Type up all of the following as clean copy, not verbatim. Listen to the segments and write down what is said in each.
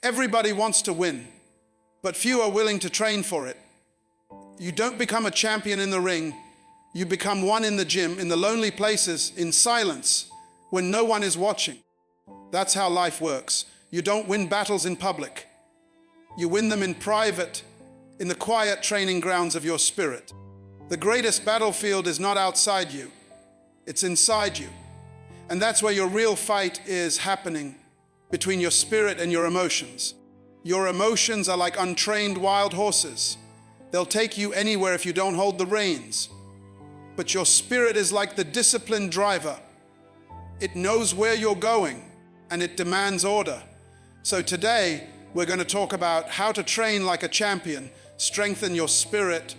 Everybody wants to win, but few are willing to train for it. You don't become a champion in the ring. You become one in the gym, in the lonely places, in silence, when no one is watching. That's how life works. You don't win battles in public. You win them in private, in the quiet training grounds of your spirit. The greatest battlefield is not outside you. It's inside you. And that's where your real fight is happening, between your spirit and your emotions. Your emotions are like untrained wild horses. They'll take you anywhere if you don't hold the reins. But your spirit is like the disciplined driver. It knows where you're going, and it demands order. So today, we're going to talk about how to train like a champion, strengthen your spirit,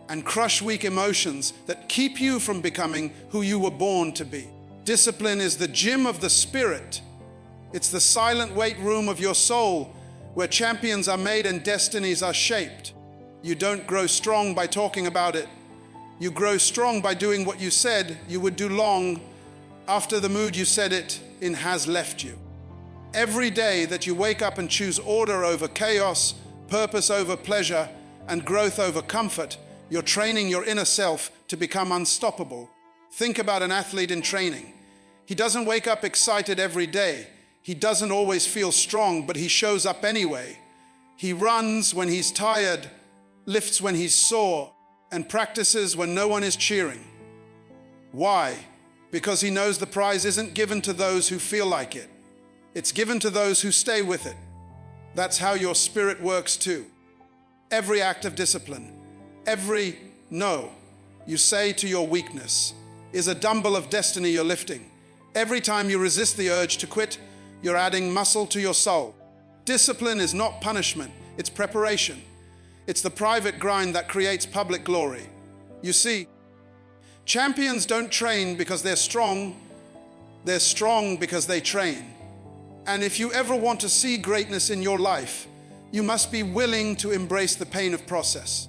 and crush weak emotions that keep you from becoming who you were born to be. Discipline is the gym of the spirit. It's the silent weight room of your soul, where champions are made and destinies are shaped. You don't grow strong by talking about it. You grow strong by doing what you said you would do long after the mood you said it in has left you. Every day that you wake up and choose order over chaos, purpose over pleasure, and growth over comfort, you're training your inner self to become unstoppable. Think about an athlete in training. He doesn't wake up excited every day. He doesn't always feel strong, but he shows up anyway. He runs when he's tired, lifts when he's sore, and practices when no one is cheering. Why? Because he knows the prize isn't given to those who feel like it. It's given to those who stay with it. That's how your spirit works too. Every act of discipline, every no you say to your weakness is a dumbbell of destiny you're lifting. Every time you resist the urge to quit, you're adding muscle to your soul. Discipline is not punishment, it's preparation. It's the private grind that creates public glory. You see, champions don't train because they're strong because they train. And if you ever want to see greatness in your life, you must be willing to embrace the pain of process.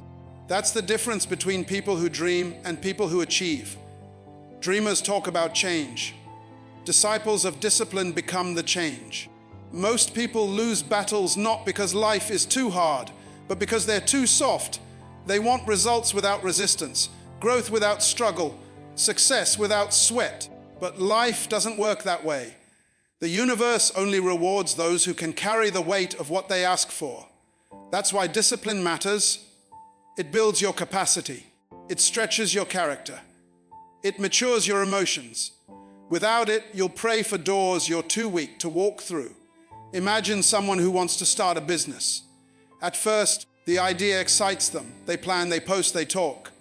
That's the difference between people who dream and people who achieve. Dreamers talk about change. Disciples of discipline become the change. Most people lose battles not because life is too hard, but because they're too soft. They want results without resistance, growth without struggle, success without sweat. But life doesn't work that way. The universe only rewards those who can carry the weight of what they ask for. That's why discipline matters. It builds your capacity. It stretches your character. It matures your emotions. Without it, you'll pray for doors you're too weak to walk through. Imagine someone who wants to start a business. At first, the idea excites them. They plan, they post, they talk.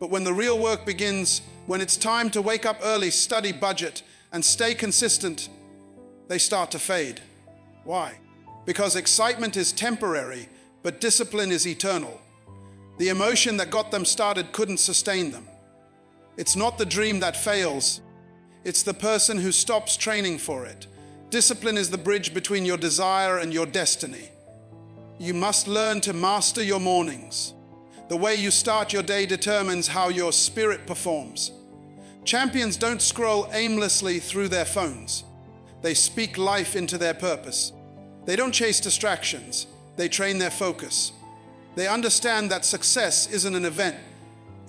But when the real work begins, when it's time to wake up early, study, budget, and stay consistent, they start to fade. Why? Because excitement is temporary, but discipline is eternal. The emotion that got them started couldn't sustain them. It's not the dream that fails. It's the person who stops training for it. Discipline is the bridge between your desire and your destiny. You must learn to master your mornings. The way you start your day determines how your spirit performs. Champions don't scroll aimlessly through their phones. They speak life into their purpose. They don't chase distractions. They train their focus. They understand that success isn't an event.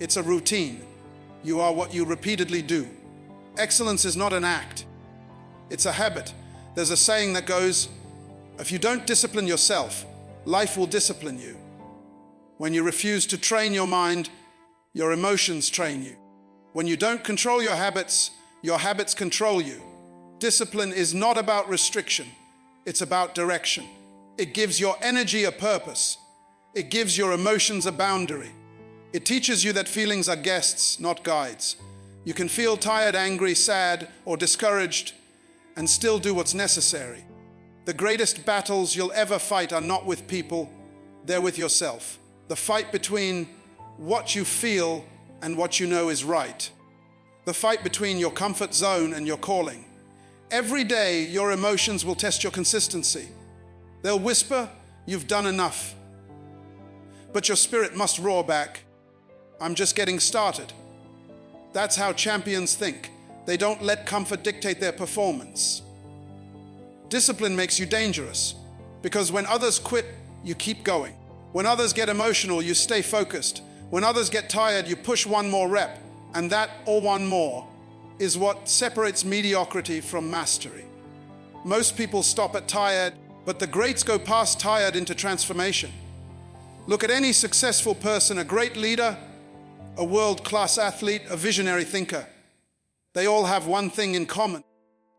It's a routine. You are what you repeatedly do. Excellence is not an act. It's a habit. There's a saying that goes, if you don't discipline yourself, life will discipline you. When you refuse to train your mind, your emotions train you. When you don't control your habits control you. Discipline is not about restriction. It's about direction. It gives your energy a purpose. It gives your emotions a boundary. It teaches you that feelings are guests, not guides. You can feel tired, angry, sad, or discouraged and still do what's necessary. The greatest battles you'll ever fight are not with people, they're with yourself. The fight between what you feel and what you know is right. The fight between your comfort zone and your calling. Every day, your emotions will test your consistency. They'll whisper, you've done enough. But your spirit must roar back, I'm just getting started. That's how champions think. They don't let comfort dictate their performance. Discipline makes you dangerous. Because when others quit, you keep going. When others get emotional, you stay focused. When others get tired, you push one more rep. And that, or one more, is what separates mediocrity from mastery. Most people stop at tired, but the greats go past tired into transformation. Look at any successful person, a great leader, a world-class athlete, a visionary thinker. They all have one thing in common: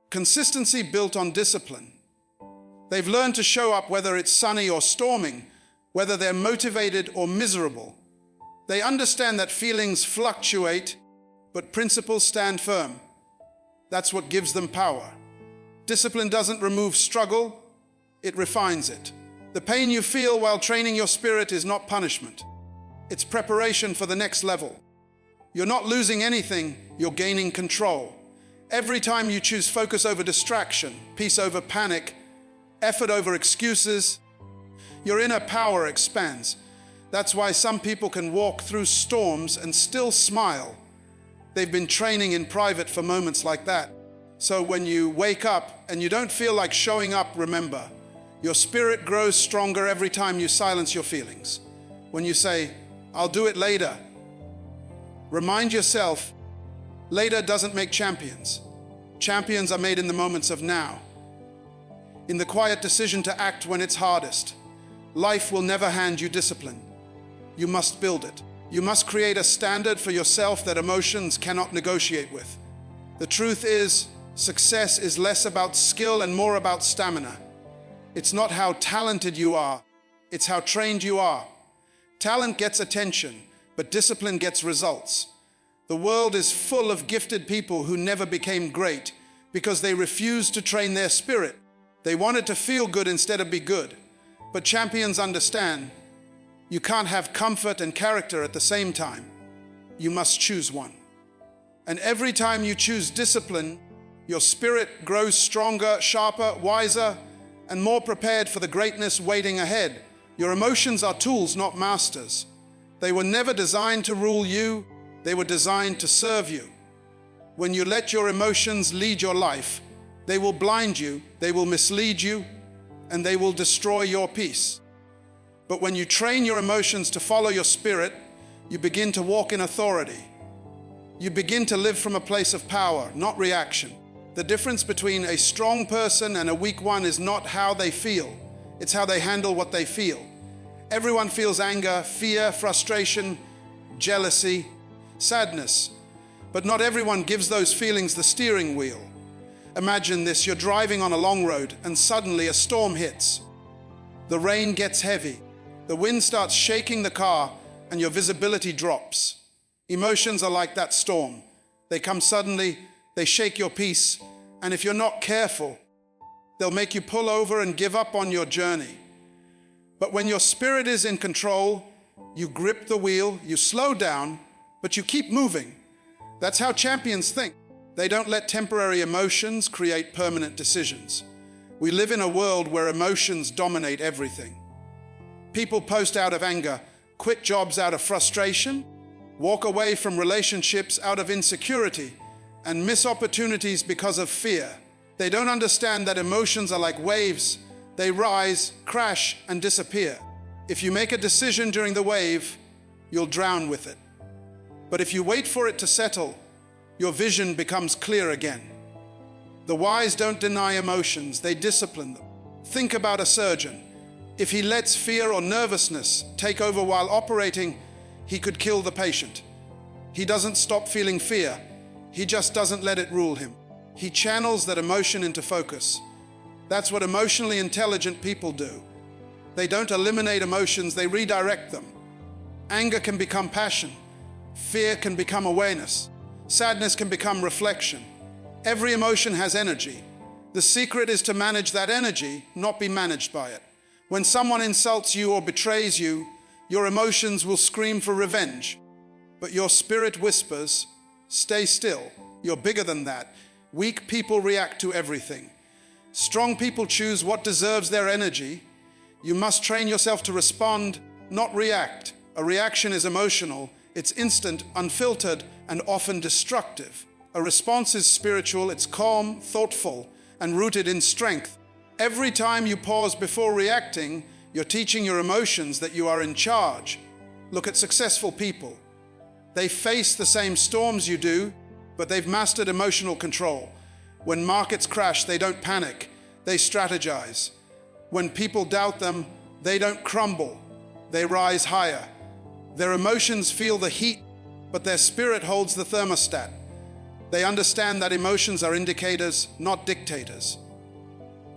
consistency built on discipline. They've learned to show up whether it's sunny or storming, whether they're motivated or miserable. They understand that feelings fluctuate, but principles stand firm. That's what gives them power. Discipline doesn't remove struggle, it refines it. The pain you feel while training your spirit is not punishment. It's preparation for the next level. You're not losing anything, you're gaining control. Every time you choose focus over distraction, peace over panic, effort over excuses, your inner power expands. That's why some people can walk through storms and still smile. They've been training in private for moments like that. So when you wake up and you don't feel like showing up, remember, your spirit grows stronger every time you silence your feelings. When you say, "I'll do it later," remind yourself, later doesn't make champions. Champions are made in the moments of now. In the quiet decision to act when it's hardest. Life will never hand you discipline. You must build it. You must create a standard for yourself that emotions cannot negotiate with. The truth is, success is less about skill and more about stamina. It's not how talented you are, it's how trained you are. Talent gets attention, but discipline gets results. The world is full of gifted people who never became great because they refused to train their spirit. They wanted to feel good instead of be good. But champions understand you can't have comfort and character at the same time. You must choose one. And every time you choose discipline, your spirit grows stronger, sharper, wiser, and more prepared for the greatness waiting ahead. Your emotions are tools, not masters. They were never designed to rule you, they were designed to serve you. When you let your emotions lead your life, they will blind you, they will mislead you, and they will destroy your peace. But when you train your emotions to follow your spirit, you begin to walk in authority. You begin to live from a place of power, not reaction. The difference between a strong person and a weak one is not how they feel, it's how they handle what they feel. Everyone feels anger, fear, frustration, jealousy, sadness, but not everyone gives those feelings the steering wheel. Imagine this: you're driving on a long road and suddenly a storm hits. The rain gets heavy, the wind starts shaking the car, and your visibility drops. Emotions are like that storm. They come suddenly, they shake your peace, and if you're not careful, they'll make you pull over and give up on your journey. But when your spirit is in control, you grip the wheel, you slow down, but you keep moving. That's how champions think. They don't let temporary emotions create permanent decisions. We live in a world where emotions dominate everything. People post out of anger, quit jobs out of frustration, walk away from relationships out of insecurity, and miss opportunities because of fear. They don't understand that emotions are like waves. They rise, crash, and disappear. If you make a decision during the wave, you'll drown with it. But if you wait for it to settle, your vision becomes clear again. The wise don't deny emotions, they discipline them. Think about a surgeon. If he lets fear or nervousness take over while operating, he could kill the patient. He doesn't stop feeling fear, he just doesn't let it rule him. He channels that emotion into focus. That's what emotionally intelligent people do. They don't eliminate emotions, they redirect them. Anger can become passion. Fear can become awareness. Sadness can become reflection. Every emotion has energy. The secret is to manage that energy, not be managed by it. When someone insults you or betrays you, your emotions will scream for revenge. But your spirit whispers, stay still. You're bigger than that. Weak people react to everything. Strong people choose what deserves their energy. You must train yourself to respond, not react. A reaction is emotional. It's instant, unfiltered, and often destructive. A response is spiritual. It's calm, thoughtful, and rooted in strength. Every time you pause before reacting, you're teaching your emotions that you are in charge. Look at successful people. They face the same storms you do, but they've mastered emotional control. When markets crash, they don't panic, they strategize. When people doubt them, they don't crumble, they rise higher. Their emotions feel the heat, but their spirit holds the thermostat. They understand that emotions are indicators, not dictators.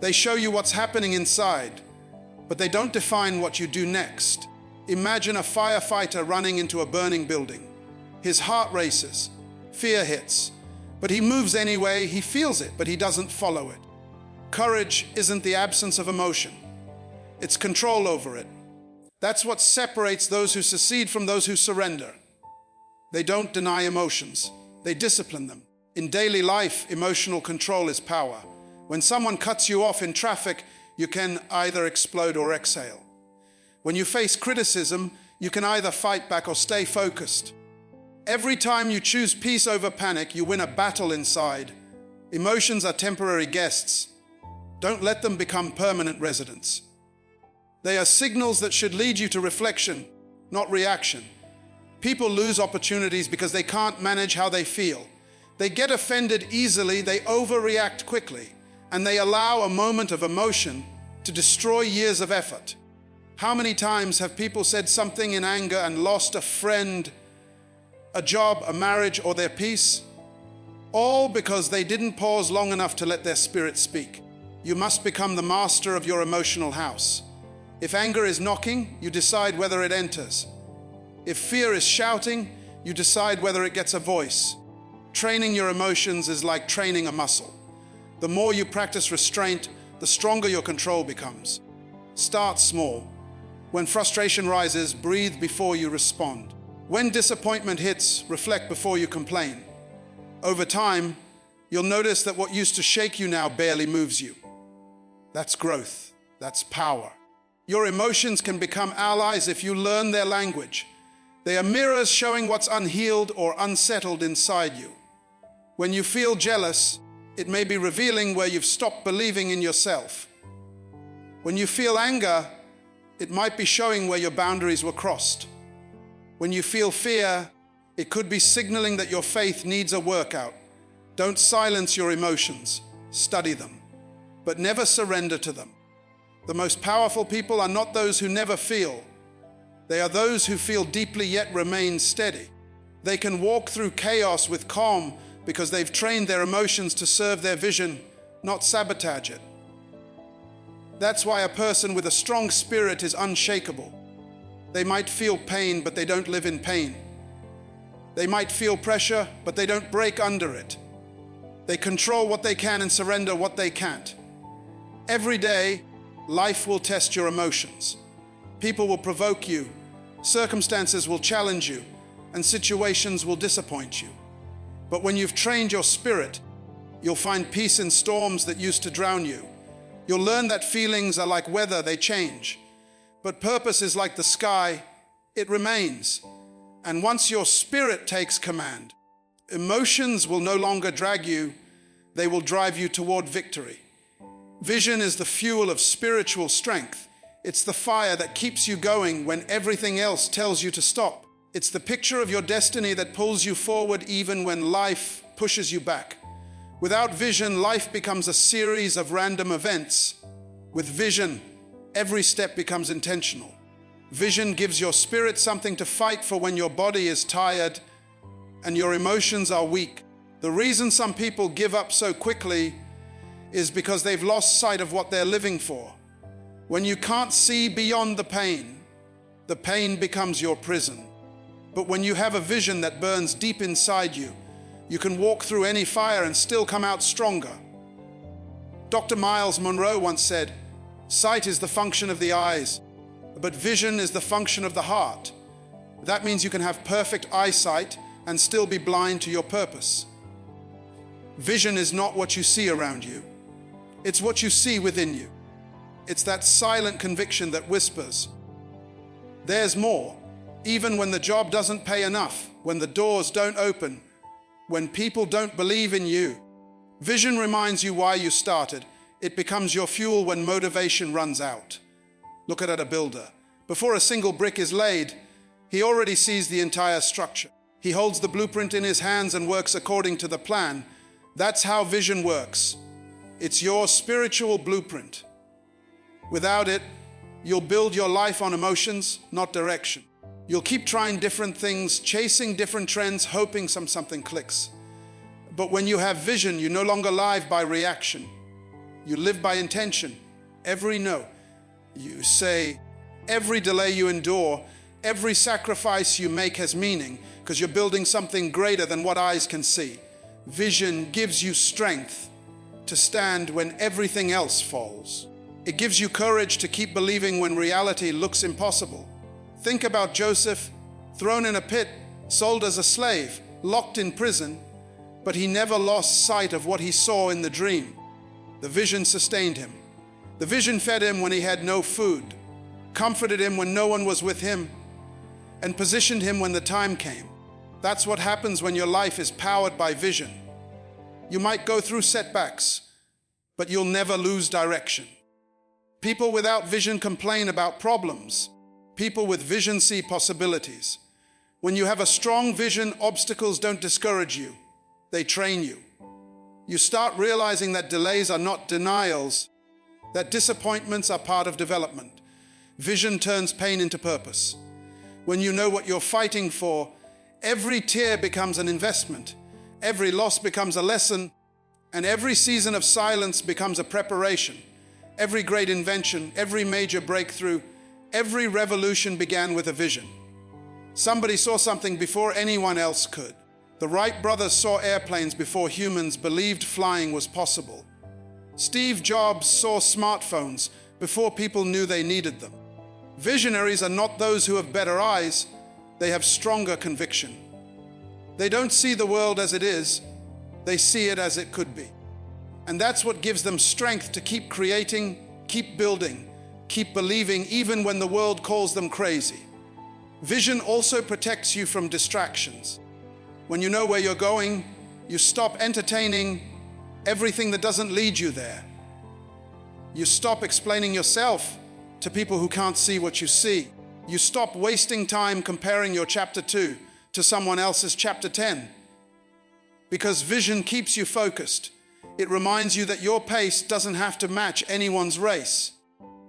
They show you what's happening inside, but they don't define what you do next. Imagine a firefighter running into a burning building. His heart races, fear hits, but he moves anyway. He feels it, but he doesn't follow it. Courage isn't the absence of emotion. It's control over it. That's what separates those who succeed from those who surrender. They don't deny emotions. They discipline them. In daily life, emotional control is power. When someone cuts you off in traffic, you can either explode or exhale. When you face criticism, you can either fight back or stay focused. Every time you choose peace over panic, you win a battle inside. Emotions are temporary guests. Don't let them become permanent residents. They are signals that should lead you to reflection, not reaction. People lose opportunities because they can't manage how they feel. They get offended easily, they overreact quickly, and they allow a moment of emotion to destroy years of effort. How many times have people said something in anger and lost a friend, a job, a marriage, or their peace? All because they didn't pause long enough to let their spirit speak. You must become the master of your emotional house. If anger is knocking, you decide whether it enters. If fear is shouting, you decide whether it gets a voice. Training your emotions is like training a muscle. The more you practice restraint, the stronger your control becomes. Start small. When frustration rises, breathe before you respond. When disappointment hits, reflect before you complain. Over time, you'll notice that what used to shake you now barely moves you. That's growth. That's power. Your emotions can become allies if you learn their language. They are mirrors showing what's unhealed or unsettled inside you. When you feel jealous, it may be revealing where you've stopped believing in yourself. When you feel anger, it might be showing where your boundaries were crossed. When you feel fear, it could be signaling that your faith needs a workout. Don't silence your emotions. Study them, but never surrender to them. The most powerful people are not those who never feel. They are those who feel deeply yet remain steady. They can walk through chaos with calm because they've trained their emotions to serve their vision, not sabotage it. That's why a person with a strong spirit is unshakable. They might feel pain, but they don't live in pain. They might feel pressure, but they don't break under it. They control what they can and surrender what they can't. Every day, life will test your emotions. People will provoke you, circumstances will challenge you, and situations will disappoint you. But when you've trained your spirit, you'll find peace in storms that used to drown you. You'll learn that feelings are like weather, they change. But purpose is like the sky, it remains. And once your spirit takes command, emotions will no longer drag you, they will drive you toward victory. Vision is the fuel of spiritual strength. It's the fire that keeps you going when everything else tells you to stop. It's the picture of your destiny that pulls you forward even when life pushes you back. Without vision, life becomes a series of random events. With vision, every step becomes intentional. Vision gives your spirit something to fight for when your body is tired and your emotions are weak. The reason some people give up so quickly is because they've lost sight of what they're living for. When you can't see beyond the pain becomes your prison. But when you have a vision that burns deep inside you, you can walk through any fire and still come out stronger. Dr.Myles Munroe once said, "Sight is the function of the eyes, but vision is the function of the heart." That means you can have perfect eyesight and still be blind to your purpose. Vision is not what you see around you. It's what you see within you. It's that silent conviction that whispers, "There's more," even when the job doesn't pay enough, when the doors don't open, when people don't believe in you. Vision reminds you why you started. It becomes your fuel when motivation runs out. Look at a builder. Before a single brick is laid, he already sees the entire structure. He holds the blueprint in his hands and works according to the plan. That's how vision works. It's your spiritual blueprint. Without it, you'll build your life on emotions, not direction. You'll keep trying different things, chasing different trends, hoping something clicks. But when you have vision, you no longer live by reaction. You live by intention. Every no you say, every delay you endure, every sacrifice you make has meaning, because you're building something greater than what eyes can see. Vision gives you strength to stand when everything else falls. It gives you courage to keep believing when reality looks impossible. Think about Joseph, thrown in a pit, sold as a slave, locked in prison, but he never lost sight of what he saw in the dream. The vision sustained him. The vision fed him when he had no food, comforted him when no one was with him, and positioned him when the time came. That's what happens when your life is powered by vision. You might go through setbacks, but you'll never lose direction. People without vision complain about problems. People with vision see possibilities. When you have a strong vision, obstacles don't discourage you. They train you. You start realizing that delays are not denials, that disappointments are part of development. Vision turns pain into purpose. When you know what you're fighting for, every tear becomes an investment, every loss becomes a lesson, and every season of silence becomes a preparation. Every great invention, every major breakthrough, every revolution began with a vision. Somebody saw something before anyone else could. The Wright brothers saw airplanes before humans believed flying was possible. Steve Jobs saw smartphones before people knew they needed them. Visionaries are not those who have better eyes, they have stronger conviction. They don't see the world as it is, they see it as it could be. And that's what gives them strength to keep creating, keep building, keep believing, even when the world calls them crazy. Vision also protects you from distractions. When you know where you're going, you stop entertaining everything that doesn't lead you there. You stop explaining yourself to people who can't see what you see. You stop wasting time comparing your chapter 2 to someone else's chapter 10. Because vision keeps you focused. It reminds you that your pace doesn't have to match anyone's race.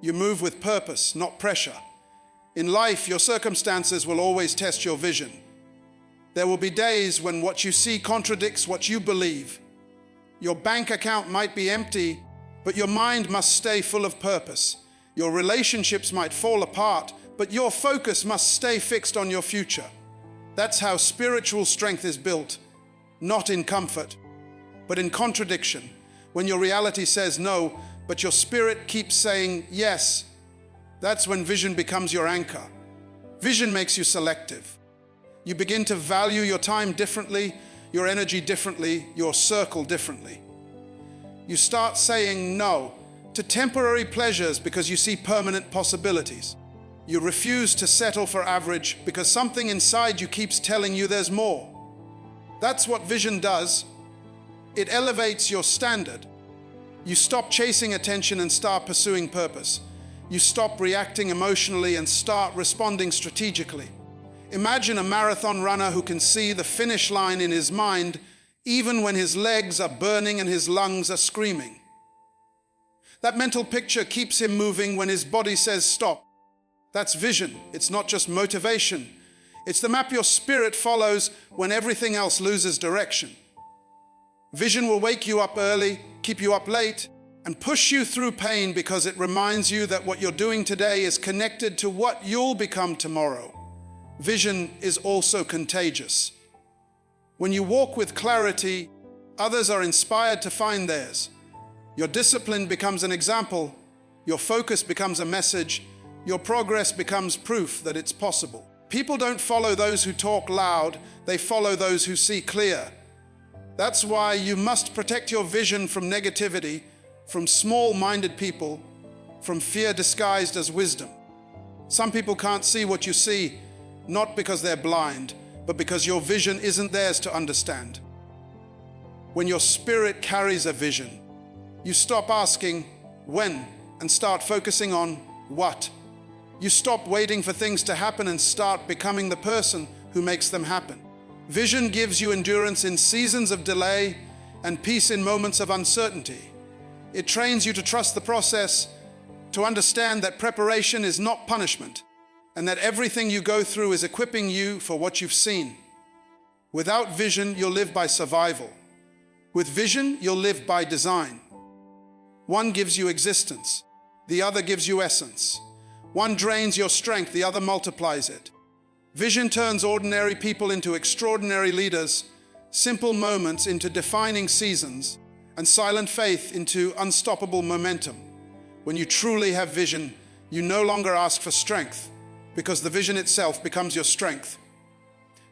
You move with purpose, not pressure. In life, your circumstances will always test your vision. There will be days when what you see contradicts what you believe. Your bank account might be empty, but your mind must stay full of purpose. Your relationships might fall apart, but your focus must stay fixed on your future. That's how spiritual strength is built, not in comfort, but in contradiction. When your reality says no, but your spirit keeps saying yes, that's when vision becomes your anchor. Vision makes you selective. You begin to value your time differently, your energy differently, your circle differently. You start saying no to temporary pleasures because you see permanent possibilities. You refuse to settle for average because something inside you keeps telling you there's more. That's what vision does. It elevates your standard. You stop chasing attention and start pursuing purpose. You stop reacting emotionally and start responding strategically. Imagine a marathon runner who can see the finish line in his mind, even when his legs are burning and his lungs are screaming. That mental picture keeps him moving when his body says stop. That's vision. It's not just motivation. It's the map your spirit follows when everything else loses direction. Vision will wake you up early, keep you up late, and push you through pain because it reminds you that what you're doing today is connected to what you'll become tomorrow. Vision is also contagious. When you walk with clarity, others are inspired to find theirs. Your discipline becomes an example, your focus becomes a message, your progress becomes proof that it's possible. People don't follow those who talk loud, they follow those who see clear. That's why you must protect your vision from negativity, from small-minded people, from fear disguised as wisdom. Some people can't see what you see, not because they're blind, but because your vision isn't theirs to understand. When your spirit carries a vision, You stop asking when and start focusing on what. You stop waiting for things to happen and start becoming the person who makes them happen. Vision gives you endurance in seasons of delay and peace in moments of uncertainty. It trains you to trust the process, to understand that preparation is not punishment, and that everything you go through is equipping you for what you've seen. Without vision, you'll live by survival. With vision, you'll live by design. One gives you existence, the other gives you essence. One drains your strength, the other multiplies it. Vision turns ordinary people into extraordinary leaders, simple moments into defining seasons, and silent faith into unstoppable momentum. When you truly have vision, you no longer ask for strength, because the vision itself becomes your strength.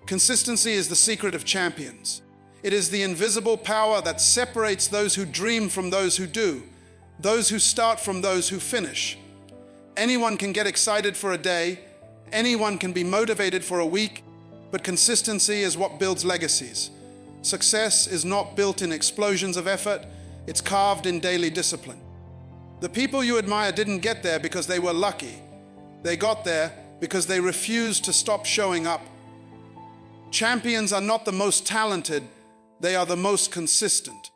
Consistency is the secret of champions. It is the invisible power that separates those who dream from those who do, those who start from those who finish. Anyone can get excited for a day, anyone can be motivated for a week, but consistency is what builds legacies. Success is not built in explosions of effort, it's carved in daily discipline. The people you admire didn't get there because they were lucky. They got there because they refused to stop showing up. Champions are not the most talented, they are the most consistent.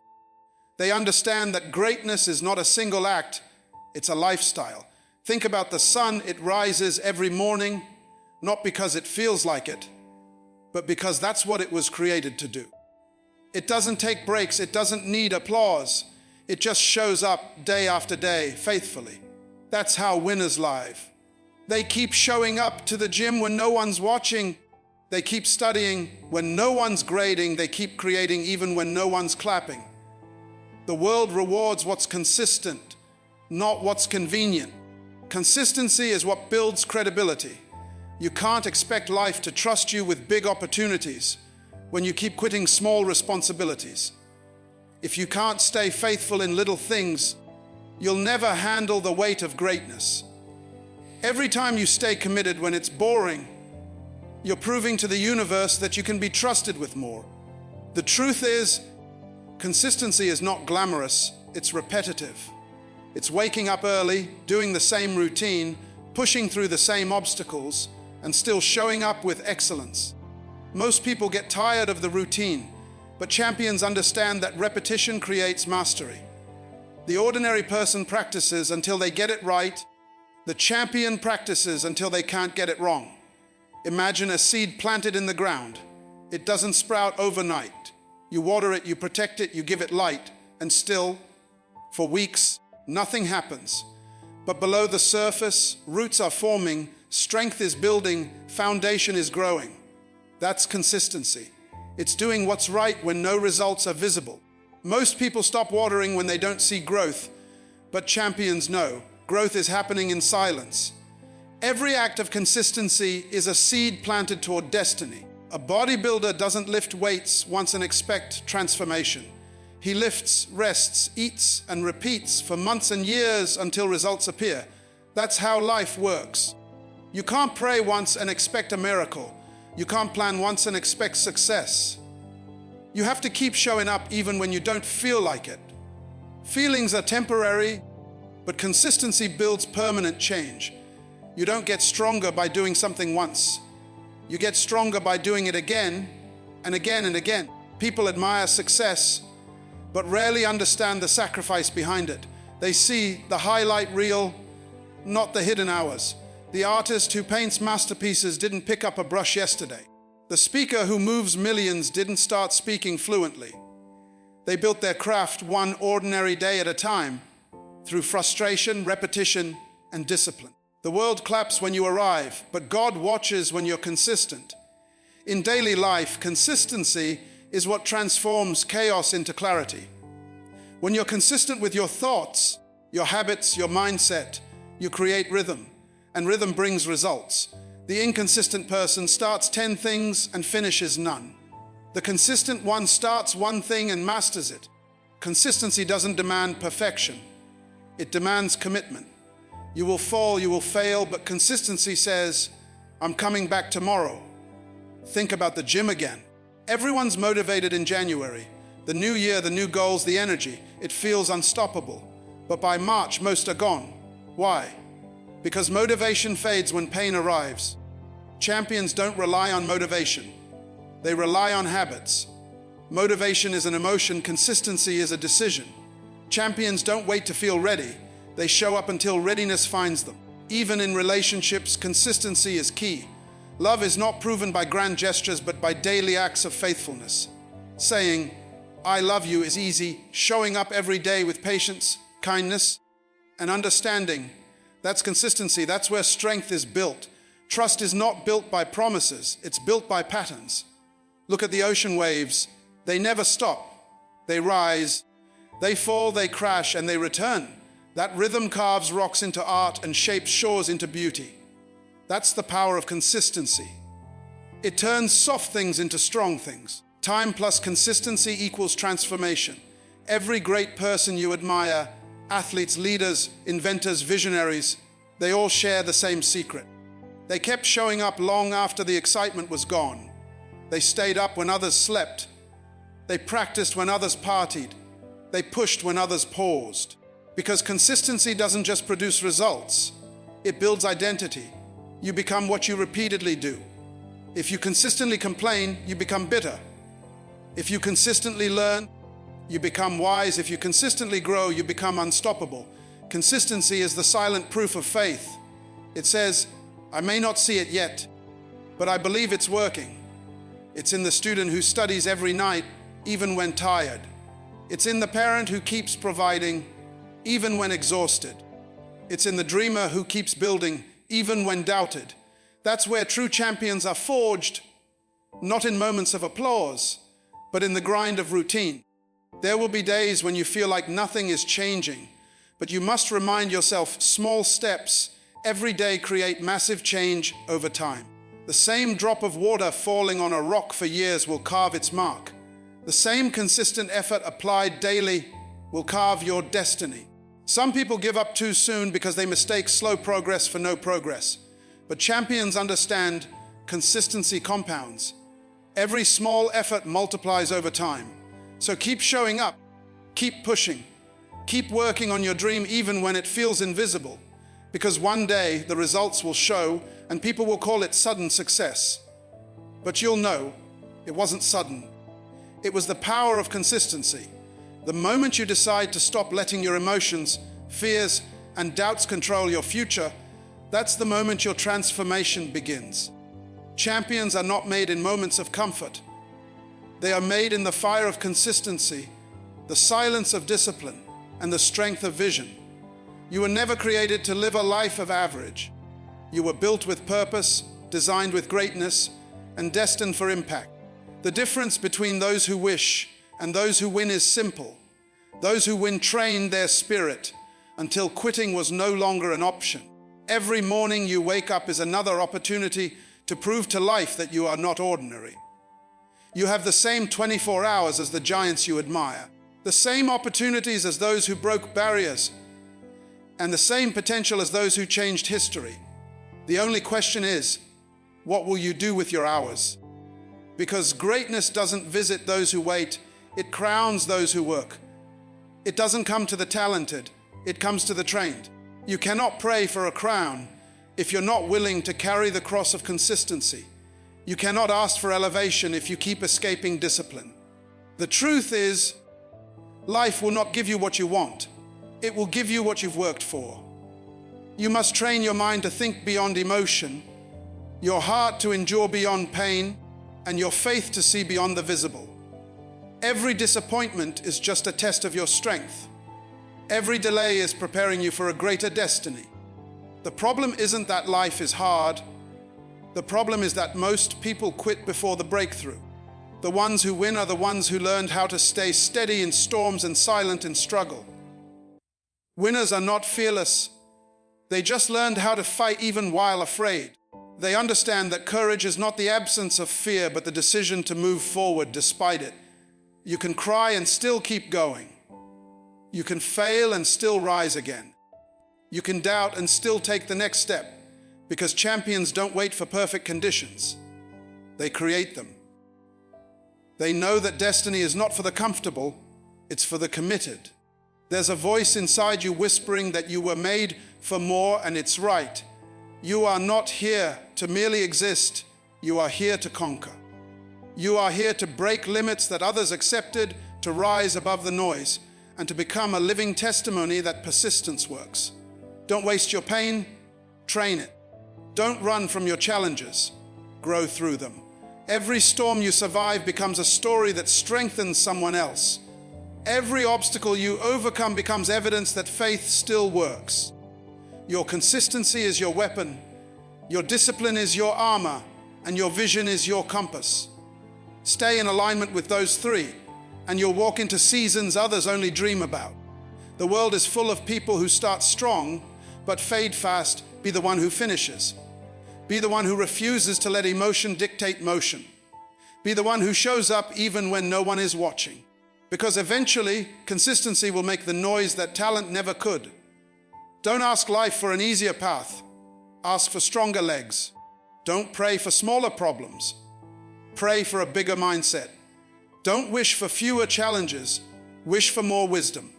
They understand that greatness is not a single act, it's a lifestyle. Think about the sun, it rises every morning, not because it feels like it, but because that's what it was created to do. It doesn't take breaks, it doesn't need applause. It just shows up day after day, faithfully. That's how winners live. They keep showing up to the gym when no one's watching. They keep studying when no one's grading. They keep creating even when no one's clapping. The world rewards what's consistent, not what's convenient. Consistency is what builds credibility. You can't expect life to trust you with big opportunities when you keep quitting small responsibilities. If you can't stay faithful in little things, you'll never handle the weight of greatness. Every time you stay committed when it's boring, you're proving to the universe that you can be trusted with more. The truth is, consistency is not glamorous, it's repetitive. It's waking up early, doing the same routine, pushing through the same obstacles, and still showing up with excellence. Most people get tired of the routine, but champions understand that repetition creates mastery. The ordinary person practices until they get it right. The champion practices until they can't get it wrong. Imagine a seed planted in the ground. It doesn't sprout overnight. You water it, you protect it, you give it light, and still, for weeks, nothing happens. But below the surface, roots are forming, strength is building, foundation is growing. That's consistency. It's doing what's right when no results are visible. Most people stop watering when they don't see growth, but champions know growth is happening in silence. Every act of consistency is a seed planted toward destiny. A bodybuilder doesn't lift weights once and expect transformation. He lifts, rests, eats, and repeats for months and years until results appear. That's how life works. You can't pray once and expect a miracle. You can't plan once and expect success. You have to keep showing up even when you don't feel like it. Feelings are temporary, but consistency builds permanent change. You don't get stronger by doing something once. You get stronger by doing it again and again and again. People admire success, but rarely understand the sacrifice behind it. They see the highlight reel, not the hidden hours. The artist who paints masterpieces didn't pick up a brush yesterday. The speaker who moves millions didn't start speaking fluently. They built their craft one ordinary day at a time through frustration, repetition, and discipline. The world claps when you arrive, but God watches when you're consistent. In daily life, consistency is what transforms chaos into clarity. When you're consistent with your thoughts, your habits, your mindset, you create rhythm. And rhythm brings results. The inconsistent person starts 10 things and finishes none. The consistent one starts one thing and masters it. Consistency doesn't demand perfection. It demands commitment. You will fall, you will fail, but consistency says, I'm coming back tomorrow. Think about the gym again. Everyone's motivated in January, The new year, the new goals, the energy, it feels unstoppable. But by March, most are gone. Why? Because motivation fades when pain arrives. Champions don't rely on motivation. They rely on habits. Motivation is an emotion, consistency is a decision. Champions don't wait to feel ready. They show up until readiness finds them. Even in relationships, consistency is key. Love is not proven by grand gestures, but by daily acts of faithfulness. Saying, "I love you" is easy. Showing up every day with patience, kindness, and understanding, that's consistency. That's where strength is built. Trust is not built by promises. It's built by patterns. Look at the ocean waves. They never stop. They rise, they fall, they crash, and they return. That rhythm carves rocks into art and shapes shores into beauty. That's the power of consistency. It turns soft things into strong things. Time plus consistency equals transformation. Every great person you admire, athletes, leaders, inventors, visionaries, they all share the same secret. They kept showing up long after the excitement was gone. They stayed up when others slept. They practiced when others partied. They pushed when others paused. Because consistency doesn't just produce results, it builds identity. You become what you repeatedly do. If you consistently complain, you become bitter. If you consistently learn, you become wise. If you consistently grow, you become unstoppable. Consistency is the silent proof of faith. It says, "I may not see it yet, but I believe it's working." It's in the student who studies every night, even when tired. It's in the parent who keeps providing, even when exhausted. It's in the dreamer who keeps building, even when doubted. That's where true champions are forged, not in moments of applause, but in the grind of routine. There will be days when you feel like nothing is changing, but you must remind yourself small steps every day create massive change over time. The same drop of water falling on a rock for years will carve its mark. The same consistent effort applied daily will carve your destiny. Some people give up too soon because they mistake slow progress for no progress. But champions understand consistency compounds. Every small effort multiplies over time. So keep showing up, keep pushing, keep working on your dream even when it feels invisible. Because one day the results will show and people will call it sudden success. But you'll know it wasn't sudden. It was the power of consistency. The moment you decide to stop letting your emotions, fears, and doubts control your future, that's the moment your transformation begins. Champions are not made in moments of comfort. They are made in the fire of consistency, the silence of discipline, and the strength of vision. You were never created to live a life of average. You were built with purpose, designed with greatness, and destined for impact. The difference between those who wish and those who win is simple. Those who win train their spirit until quitting was no longer an option. Every morning you wake up is another opportunity to prove to life that you are not ordinary. You have the same 24 hours as the giants you admire, the same opportunities as those who broke barriers, and the same potential as those who changed history. The only question is, what will you do with your hours? Because greatness doesn't visit those who wait, it crowns those who work. It doesn't come to the talented, it comes to the trained. You cannot pray for a crown if you're not willing to carry the cross of consistency. You cannot ask for elevation if you keep escaping discipline. The truth is, life will not give you what you want. It will give you what you've worked for. You must train your mind to think beyond emotion, your heart to endure beyond pain, and your faith to see beyond the visible. Every disappointment is just a test of your strength. Every delay is preparing you for a greater destiny. The problem isn't that life is hard. The problem is that most people quit before the breakthrough. The ones who win are the ones who learned how to stay steady in storms and silent in struggle. Winners are not fearless. They just learned how to fight even while afraid. They understand that courage is not the absence of fear, but the decision to move forward despite it. You can cry and still keep going. You can fail and still rise again. You can doubt and still take the next step, because champions don't wait for perfect conditions. They create them. They know that destiny is not for the comfortable, it's for the committed. There's a voice inside you whispering that you were made for more, and it's right. You are not here to merely exist, you are here to conquer. You are here to break limits that others accepted, to rise above the noise, and to become a living testimony that persistence works. Don't waste your pain, train it. Don't run from your challenges, grow through them. Every storm you survive becomes a story that strengthens someone else. Every obstacle you overcome becomes evidence that faith still works. Your consistency is your weapon, your discipline is your armor, and your vision is your compass. Stay in alignment with those three, and you'll walk into seasons others only dream about. The world is full of people who start strong, but fade fast. Be the one who finishes. Be the one who refuses to let emotion dictate motion. Be the one who shows up even when no one is watching. Because eventually, consistency will make the noise that talent never could. Don't ask life for an easier path. Ask for stronger legs. Don't pray for smaller problems. Pray for a bigger mindset. Don't wish for fewer challenges. Wish for more wisdom.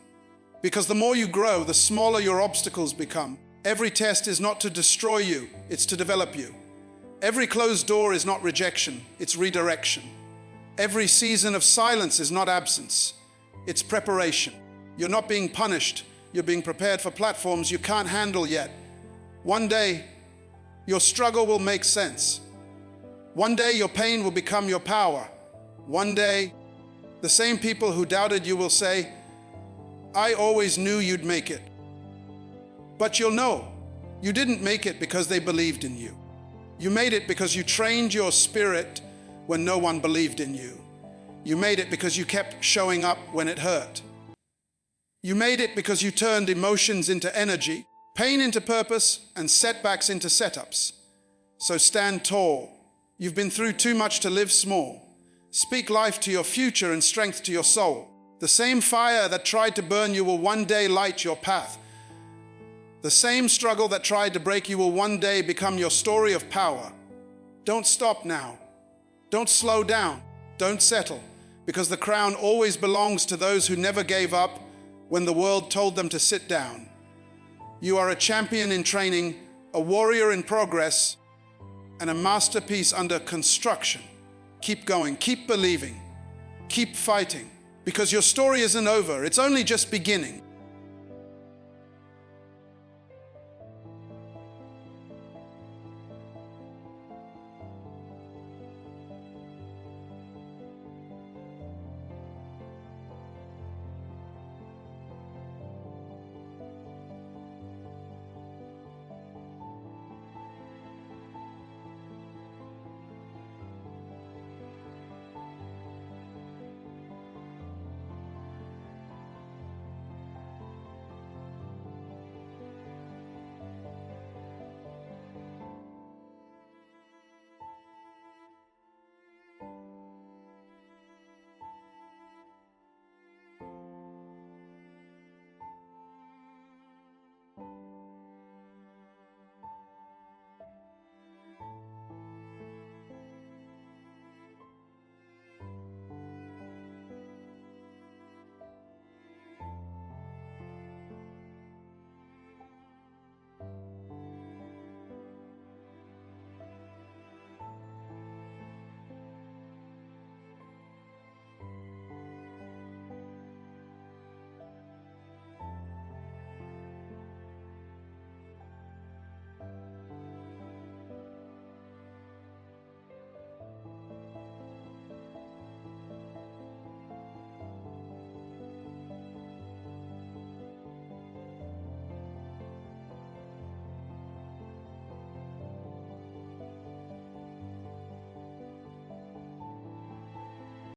Because the more you grow, the smaller your obstacles become. Every test is not to destroy you, it's to develop you. Every closed door is not rejection, it's redirection. Every season of silence is not absence, it's preparation. You're not being punished, you're being prepared for platforms you can't handle yet. One day, your struggle will make sense. One day, your pain will become your power. One day, the same people who doubted you will say, I always knew you'd make it. But you'll know, you didn't make it because they believed in you. You made it because you trained your spirit when no one believed in you. You made it because you kept showing up when it hurt. You made it because you turned emotions into energy, pain into purpose, and setbacks into setups. So stand tall. You've been through too much to live small. Speak life to your future and strength to your soul. The same fire that tried to burn you will one day light your path. The same struggle that tried to break you will one day become your story of power. Don't stop now. Don't slow down. Don't settle, because the crown always belongs to those who never gave up when the world told them to sit down. You are a champion in training, a warrior in progress, and a masterpiece under construction. Keep going, keep believing, keep fighting, because your story isn't over. It's only just beginning.